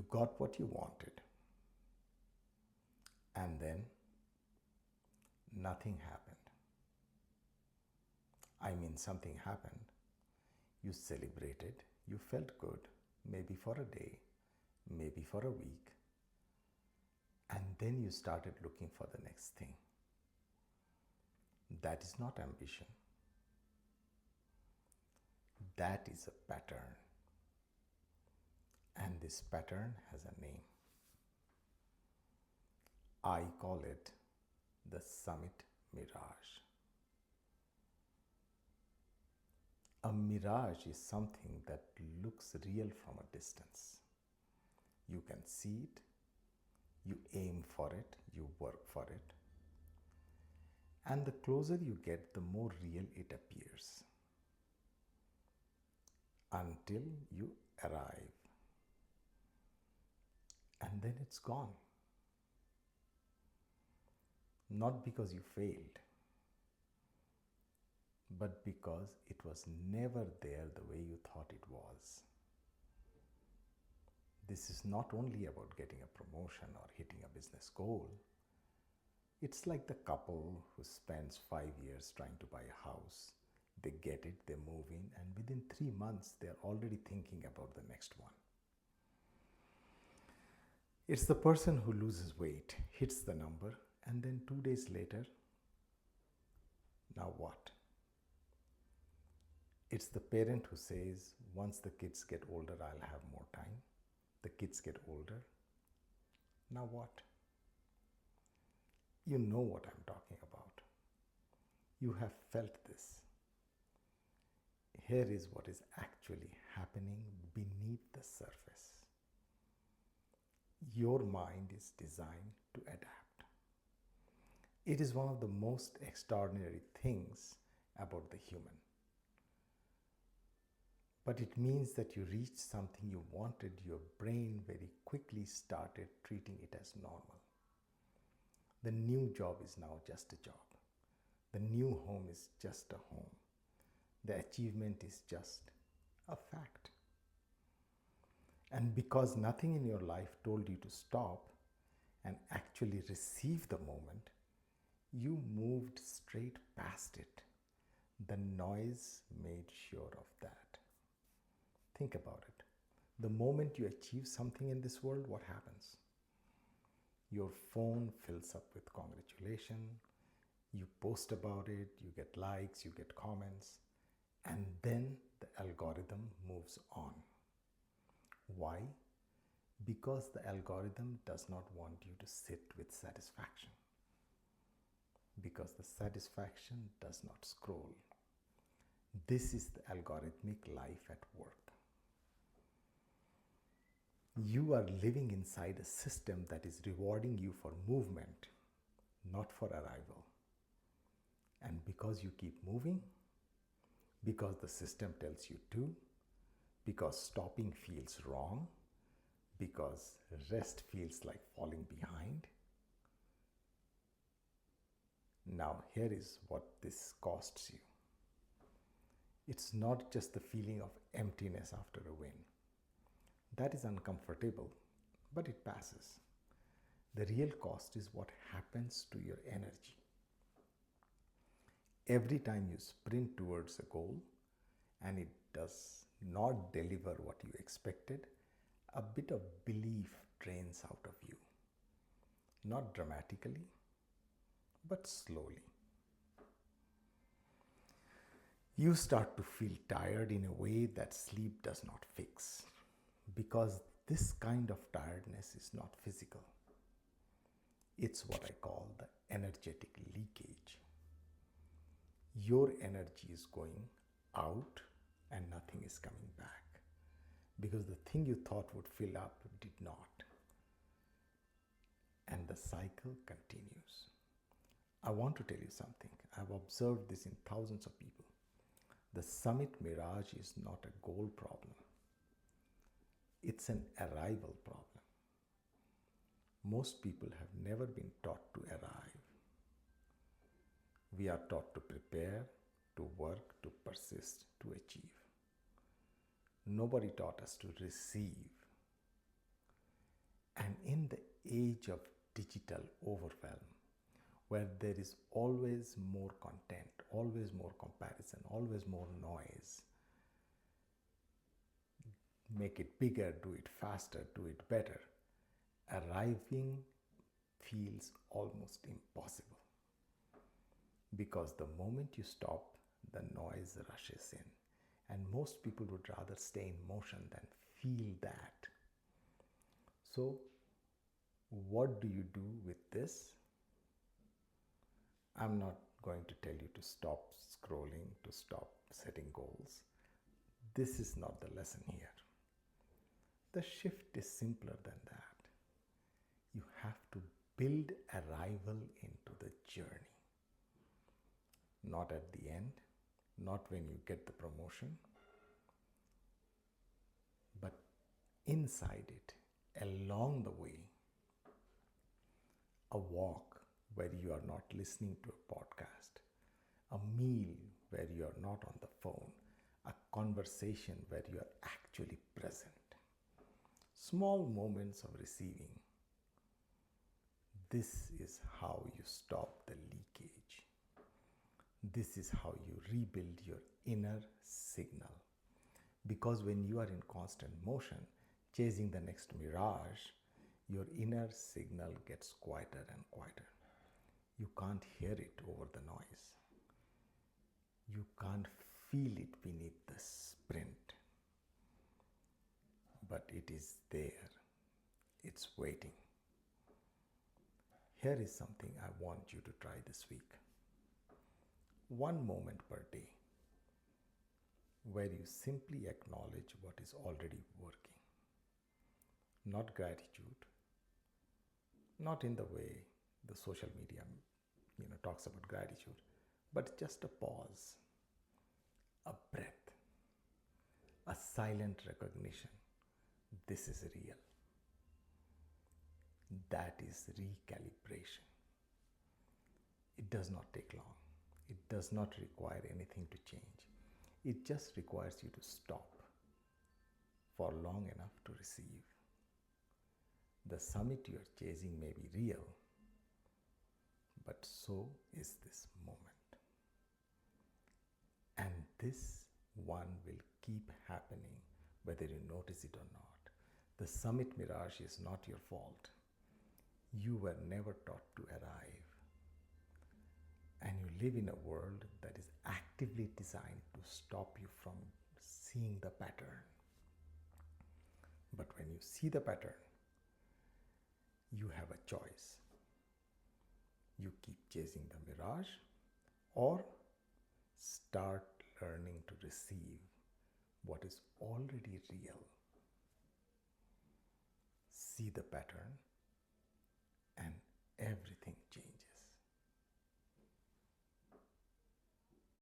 You got what you wanted, and then nothing happened. I mean, something happened. You celebrated, you felt good, maybe for a day, maybe for a week, and then you started looking for the next thing. That is not ambition. That is a pattern. And this pattern has a name. I call it the Summit Mirage. A mirage is something that looks real from a distance. You can see it, you aim for it, you work for it. And the closer you get, the more real it appears. Until you arrive. And then it's gone. Not because you failed, but because it was never there the way you thought it was. This is not only about getting a promotion or hitting a business goal. It's like the couple who spends 5 years trying to buy a house. They get it, they move in, and within 3 months, they're already thinking about the next one. It's the person who loses weight, hits the number, and then 2 days later, now what? It's the parent who says, once the kids get older, I'll have more time. The kids get older. Now what? You know what I'm talking about. You have felt this. Here is what is actually happening beneath the surface. Your mind is designed to adapt. It is one of the most extraordinary things about the human. But it means that you reached something you wanted, your brain very quickly started treating it as normal. The new job is now just a job. The new home is just a home. The achievement is just a fact. And because nothing in your life told you to stop and actually receive the moment, you moved straight past it. The noise made sure of that. Think about it. The moment you achieve something in this world, what happens? Your phone fills up with congratulations. You post about it, you get likes, you get comments, and then the algorithm moves on. Why? Because the algorithm does not want you to sit with satisfaction. Because the satisfaction does not scroll. This is the algorithmic life at work. You are living inside a system that is rewarding you for movement, not for arrival. And because you keep moving, because the system tells you to, because stopping feels wrong, because rest feels like falling behind. Now, here is what this costs you. It's not just the feeling of emptiness after a win. That is uncomfortable, but it passes. The real cost is what happens to your energy. Every time you sprint towards a goal and it does not deliver what you expected, a bit of belief drains out of you. Not dramatically, but slowly. You start to feel tired in a way that sleep does not fix. Because this kind of tiredness is not physical. It's what I call the energetic leakage. Your energy is going out and nothing is coming back. Because the thing you thought would fill up did not. And the cycle continues. I want to tell you something. I've observed this in thousands of people. The Summit Mirage is not a goal problem. It's an arrival problem. Most people have never been taught to arrive. We are taught to prepare, to work, to persist, to achieve. Nobody taught us to receive. in the age of digital overwhelm, where there is always more content, always more comparison, always more noise, make it bigger, do it faster, do it better, arriving feels almost impossible. Because the moment you stop, the noise rushes in. And most people would rather stay in motion than feel that. So, what do you do with this? I'm not going to tell you to stop scrolling, to stop setting goals. This is not the lesson here. The shift is simpler than that. You have to build arrival into the journey. Not at the end, not when you get the promotion, but inside it, along the way. A walk where you are not listening to a podcast, a meal where you are not on the phone, a conversation where you are actually present. Small moments of receiving. This is how you stop the leakage. This is how you rebuild your inner signal. Because when you are in constant motion, chasing the next mirage, your inner signal gets quieter and quieter. You can't hear it over the noise. You can't feel it beneath the sprint. But it is there. It's waiting. Here is something I want you to try this week. 1 moment per day where you simply acknowledge what is already working. Not gratitude, not in the way the social media talks about gratitude, but just a pause, a breath, a silent recognition. This is real. That is recalibration. It does not take long. It does not require anything to change. It just requires you to stop for long enough to receive. The summit you are chasing may be real, but so is this moment. And this one will keep happening whether you notice it or not. The summit mirage is not your fault. You were never taught to arrive. And you live in a world that is actively designed to stop you from seeing the pattern. But when you see the pattern, you have a choice. You keep chasing the mirage or start learning to receive what is already real. See the pattern and everything changes.